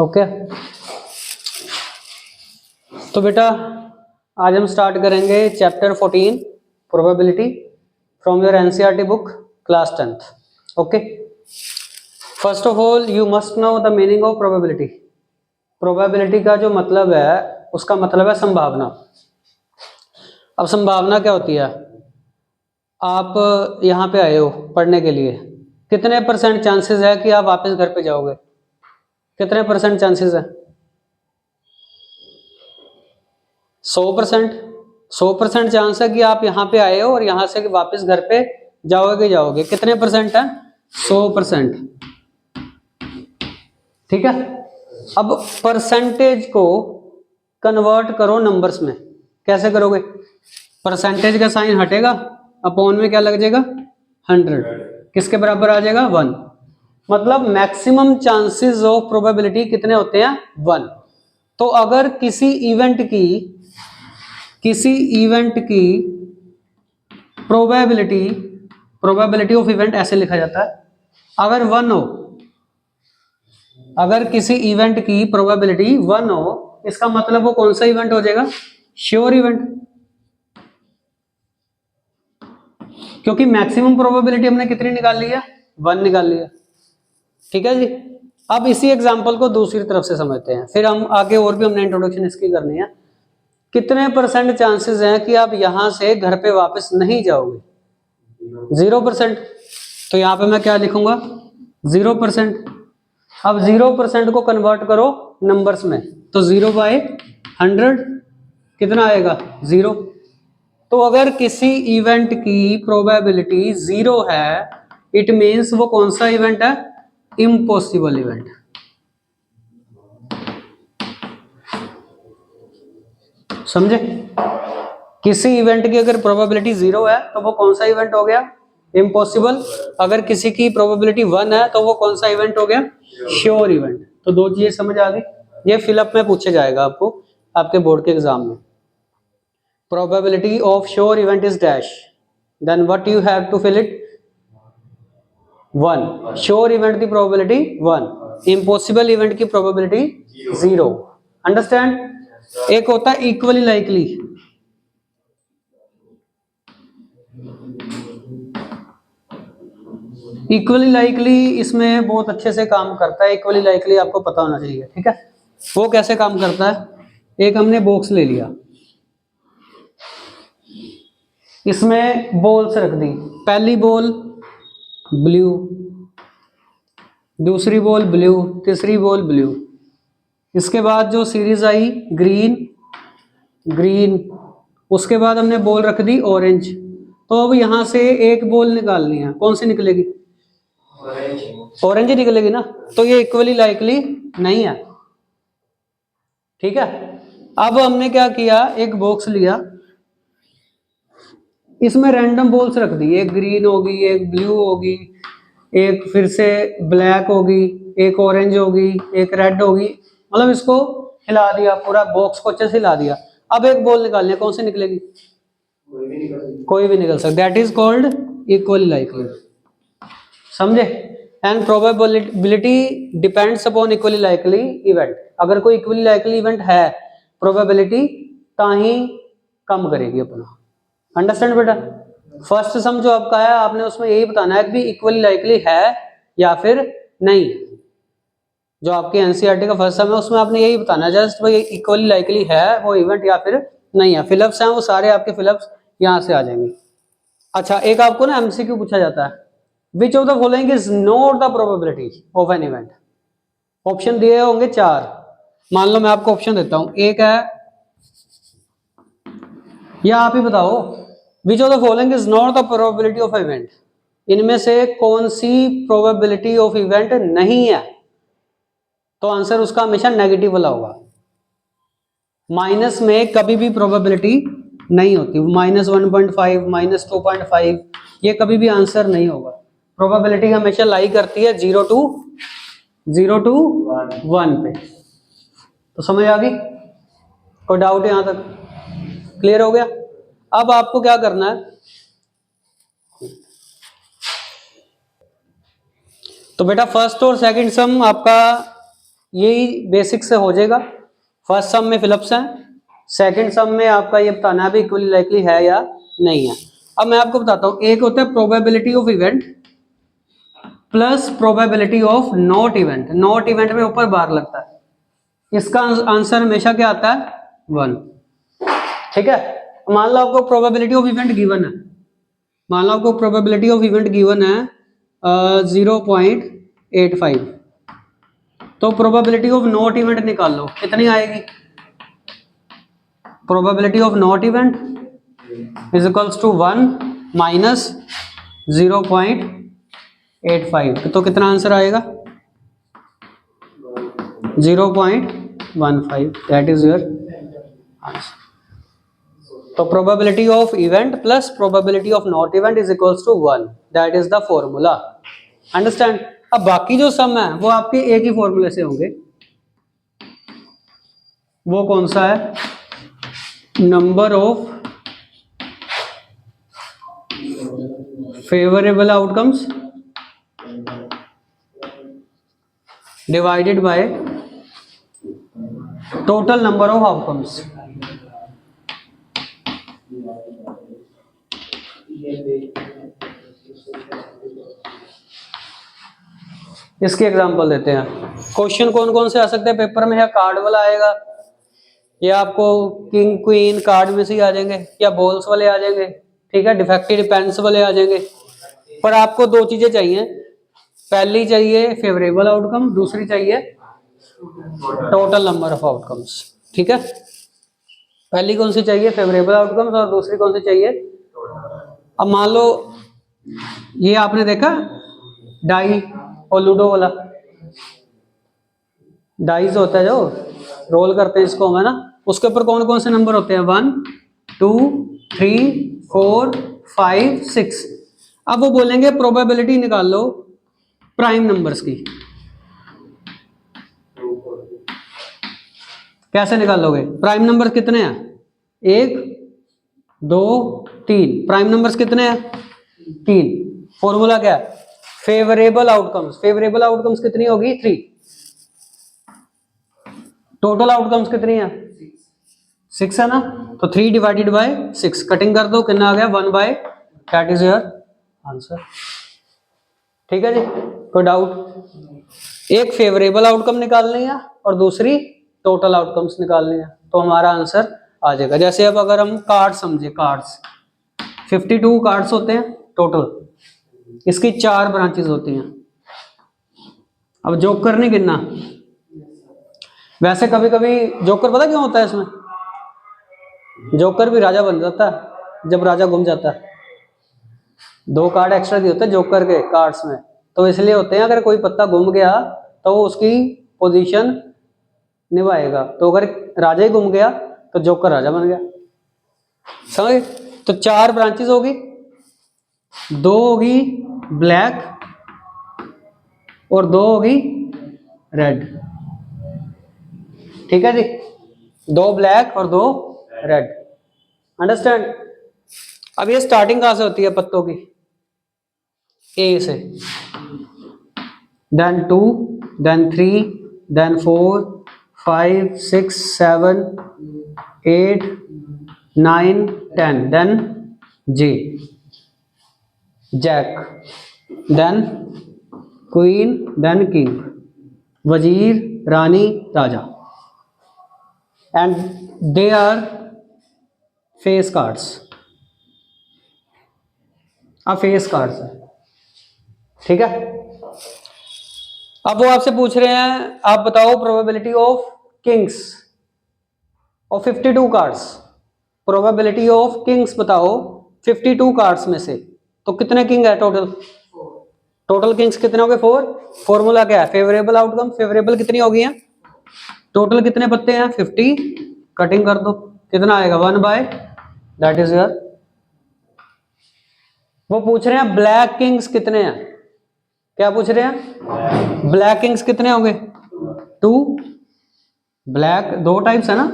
Okay. तो बेटा आज हम स्टार्ट करेंगे chapter 14 probability from your NCERT book class 10th। Okay, first of all you must know the meaning of probability. Probability का जो मतलब है उसका मतलब है संभावना। अब संभावना क्या होती है? आप यहाँ पे आए हो पढ़ने के लिए, कितने परसेंट चांसेस है कि आप वापस घर पे जाओगे? कितने परसेंट चांसेस है? 100%। 100% चांस है कि आप यहाँ पे आए हो और यहाँ से वापस घर पे जाओगे। कितने परसेंट है? 100%। ठीक है। अब परसेंटेज को कन्वर्ट करो नंबर्स में। कैसे करोगे? परसेंटेज का साइन हटेगा, अपॉन में क्या लग जाएगा? 100। किसके बराबर आ जाएगा? 1। मतलब मैक्सिमम चांसेस ऑफ प्रोबेबिलिटी कितने होते हैं? 1। तो अगर किसी इवेंट की प्रोबेबिलिटी ऑफ इवेंट ऐसे लिखा जाता है, अगर 1 हो, अगर किसी इवेंट की प्रोबेबिलिटी 1 हो, इसका मतलब वो कौन सा इवेंट हो जाएगा? Sure event. क्योंकि मैक्सिमम प्रोबेबिलिटी हमने कितनी निकाल ली है? 1 निकाल लिया। ठीक है जी। अब इसी एग्जांपल को दूसरी तरफ से समझते हैं, फिर हम आगे और भी हमने इंट्रोडक्शन इसकी करनी है। कितने परसेंट चांसेस हैं कि आप यहां से घर पे वापस नहीं जाओगे? 0%। तो यहां पे मैं क्या लिखूंगा? 0%। अब 0% को कन्वर्ट करो नंबर्स में, तो 0/100 कितना आएगा? 0। तो अगर किसी इवेंट की प्रोबेबिलिटी 0 है, इट मीन्स वो कौन सा इवेंट है? Impossible event. समझे? किसी इवेंट की अगर प्रोबेबिलिटी 0 है तो वो कौन सा इवेंट हो गया? इम्पॉसिबल। अगर किसी की प्रोबेबिलिटी 1 है तो वो कौन सा इवेंट हो गया? Sure event. तो दो चीजें समझ आ गई। ये फिलअप में पूछे जाएगा आपको आपके बोर्ड के एग्जाम में। Probability of sure event is dash, then what you have to fill it? 1। Sure event की प्रोबेबिलिटी 1, इम्पॉसिबल इवेंट की प्रोबेबिलिटी 0। अंडरस्टैंड? एक होता है इक्वली लाइकली। इक्वली लाइकली इसमें बहुत अच्छे से काम करता है। इक्वली लाइकली आपको पता होना चाहिए। ठीक है, वो कैसे काम करता है? एक हमने बॉक्स ले लिया, इसमें बॉल्स रख दी। पहली बॉल ब्लू, दूसरी बॉल ब्लू, तीसरी बॉल ब्लू। इसके बाद जो सीरीज आई ग्रीन ग्रीन, उसके बाद हमने बॉल रख दी ऑरेंज। तो अब यहां से एक बॉल निकालनी है, कौन सी निकलेगी? ऑरेंज ही निकलेगी ना। तो ये इक्वली लाइकली नहीं है। ठीक है। अब हमने क्या किया, एक बॉक्स लिया, इसमें रैंडम बॉल्स रख दी। एक ग्रीन होगी, एक ब्लू होगी, एक फिर से ब्लैक होगी, एक ऑरेंज होगी, एक रेड होगी। मतलब इसको हिला दिया, पूरा बॉक्स को अच्छे से हिला दिया। अब एक बॉल निकालनी है, कौन सी निकलेगी? कोई भी निकल सकता। That is called equally likely. समझे? And probability depends upon equally likely event. अगर कोई इक्वली लाइकली इवेंट है, प्रोबेबिलिटी ताही कम करेगी अपना। अंडरस्टैंड बेटा? फर्स्ट सम जो आपका है, आपने उसमें यही बताना है कि इक्वली लाइकली है या फिर नहीं। जो आपके एनसीईआरटी का फर्स्ट सम है उसमें आपने यही बताना है, जस्ट भाई इक्वली लाइकली है वो इवेंट या फिर नहीं है। फिलअप्स हैं वो सारे आपके फिलअप्स यहां से आ जाएंगे। अच्छा, एक आपको ना एमसीक्यू पूछा जाता है, which of the following is not the probability of an event. Option दिए होंगे 4। मान लो मैं आपको ऑप्शन देता हूं, एक है, या आप ही बताओ, which of the following is not the probability of event. इनमें से कौन सी प्रोबेबिलिटी ऑफ इवेंट नहीं है? तो आंसर उसका हमेशा नेगेटिव वाला होगा। माइनस में कभी भी प्रोबेबिलिटी नहीं होती। -1.5, -2.5, ये कभी भी आंसर नहीं होगा। प्रोबेबिलिटी हमेशा लाई करती है 0 to 1 पे। तो समझ आ गई? कोई डाउट यहां तक? क्लियर हो गया? अब आपको क्या करना है, तो बेटा फर्स्ट और सेकंड सम आपका यही बेसिक से हो जाएगा। फर्स्ट सम में फिलिप्स है, सेकंड सम में आपका ये बताना है भी इक्वली लाइकली है या नहीं है। अब मैं आपको बताता हूँ, एक होता है probability of event plus probability of not event. Not event में ऊपर बार लगता है, इसका आंसर हमेशा क्या आता है 1। ठीक है, मान लो आपको प्रोबेबिलिटी ऑफ इवेंट गिवन है, मान लो आपको प्रोबेबिलिटी ऑफ इवेंट गिवन है 0.85, तो प्रोबेबिलिटी ऑफ नॉट इवेंट निकाल लो, कितनी आएगी? Probability of not event is equals to 1 minus 0.85, तो कितना आंसर आएगा? 0.15, दैट इज योर आंसर। तो probability of event plus probability of not event is equals to 1, that is the formula. Understand? अब बाकी जो सम है वो आपके एक ही फॉर्मूले से होंगे, वो कौन सा है? Number of favourable outcomes divided by total number of outcomes. इसकी एग्जांपल देते हैं। क्वेश्चन कौन कौन से आ सकते हैं पेपर में? या कार्ड वाला आएगा, या आपको किंग क्वीन कार्ड में से ही आ जाएंगे, या बॉल्स वाले आ जाएंगे, ठीक है, डिफेक्टेड पेन्स वाले आ जाएंगे। पर आपको दो चीजें चाहिए, पहली चाहिए फेवरेबल आउटकम, दूसरी चाहिए टोटल नंबर ऑफ आउटकम्स। ठीक है, पहली कौन सी चाहिए? फेवरेबल आउटकम्स, और दूसरी कौन सी चाहिए? अब मान लो ये आपने देखा डाई और लूडो वाला, डाइज होता है जो रोल करते हैं इसको हम, है ना, उसके ऊपर कौन कौन से नंबर होते हैं? 1 2 3 4 5 6। अब वो बोलेंगे प्रोबेबिलिटी निकाल लो प्राइम नंबर्स की। कैसे निकालोगे? प्राइम नंबर कितने हैं? 1 2 3। प्राइम नंबर्स कितने हैं? 3। फॉर्मूला क्या है? Favourable outcomes. फेवरेबल आउटकम्स कितनी होगी? 3। टोटल आउटकम्स कितनी है? 6 है ना, तो 3 डिवाइडेड बाय 6, कटिंग कर दो, कितना आ गया? 1 by, that is your answer. ठीक है जी, कोई डाउट? एक फेवरेबल आउटकम निकालनी है और दूसरी टोटल आउटकम्स निकालनी है, तो हमारा आंसर आ जाएगा। जैसे अब अगर हम कार्ड समझे, कार्ड्स 52 कार्ड्स होते हैं टोटल, इसकी 4 ब्रांचेस होती हैं। अब जोकर नहीं गिनना, वैसे कभी कभी जोकर पता क्यों होता है इसमें? जोकर भी राजा बन जाता है जब राजा घूम जाता है। 2 कार्ड एक्स्ट्रा दिए होते हैं जोकर के कार्ड्स में, तो इसलिए होते हैं अगर कोई पत्ता घूम गया तो वो उसकी पोजीशन निभाएगा, तो अगर राजा ही घूम गया तो जोकर राजा बन गया। समझ? तो 4 ब्रांचेस होगी, 2 होगी ब्लैक और 2 होगी रेड। ठीक है जी, 2 ब्लैक और 2 रेड। अंडरस्टैंड? अब ये स्टार्टिंग कहां से होती है पत्तों की? ए से, then 2, then 3, then 4 5 6 7 8 9 10, then J, jack, then queen, then king, वजीर, रानी, राजा, and they are face cards. अब फेस कार्ड्स है, ठीक है। अब वो आपसे पूछ रहे हैं, आप बताओ प्रोबेबिलिटी ऑफ किंग्स और 52 कार्ड्स, प्रोबेबिलिटी ऑफ किंग्स बताओ 52 कार्ड्स में से, तो कितने किंग है टोटल? टोटल किंग्स कितने हो गए? 4। फॉर्मूला क्या है? Favourable outcome. फेवरेबल कितनी हो गई है? टोटल कितने पत्ते हैं? 50, कटिंग कर दो, कितना आएगा? 1 बाय, दैट इज योर। वो पूछ रहे हैं ब्लैक किंग्स कितने हैं। क्या पूछ रहे हैं? ब्लैक किंग्स कितने होंगे? 2। ब्लैक 2 टाइप्स है ना,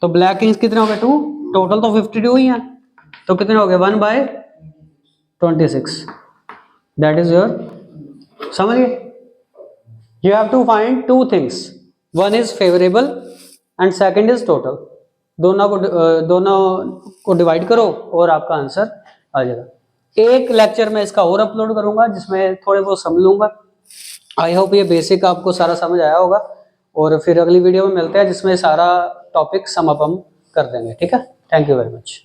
तो ब्लैक किंग्स कितने हो गए? 2। टोटल तो 52 ही है, तो कितने हो गए? 1 बाय 26, दैट इज योर। समझ गए? You have to find two things, one is favourable and second is total. दोनों को डिवाइड करो और आपका आंसर आ जाएगा। एक लेक्चर में इसका और अपलोड करूंगा जिसमें थोड़े बहुत समझ लूंगा। आई होप ये बेसिक आपको सारा समझ आया होगा, और फिर अगली वीडियो में मिलते हैं जिसमें सारा टॉपिक सम अप हम कर देंगे। ठीक है, थैंक यू वेरी मच।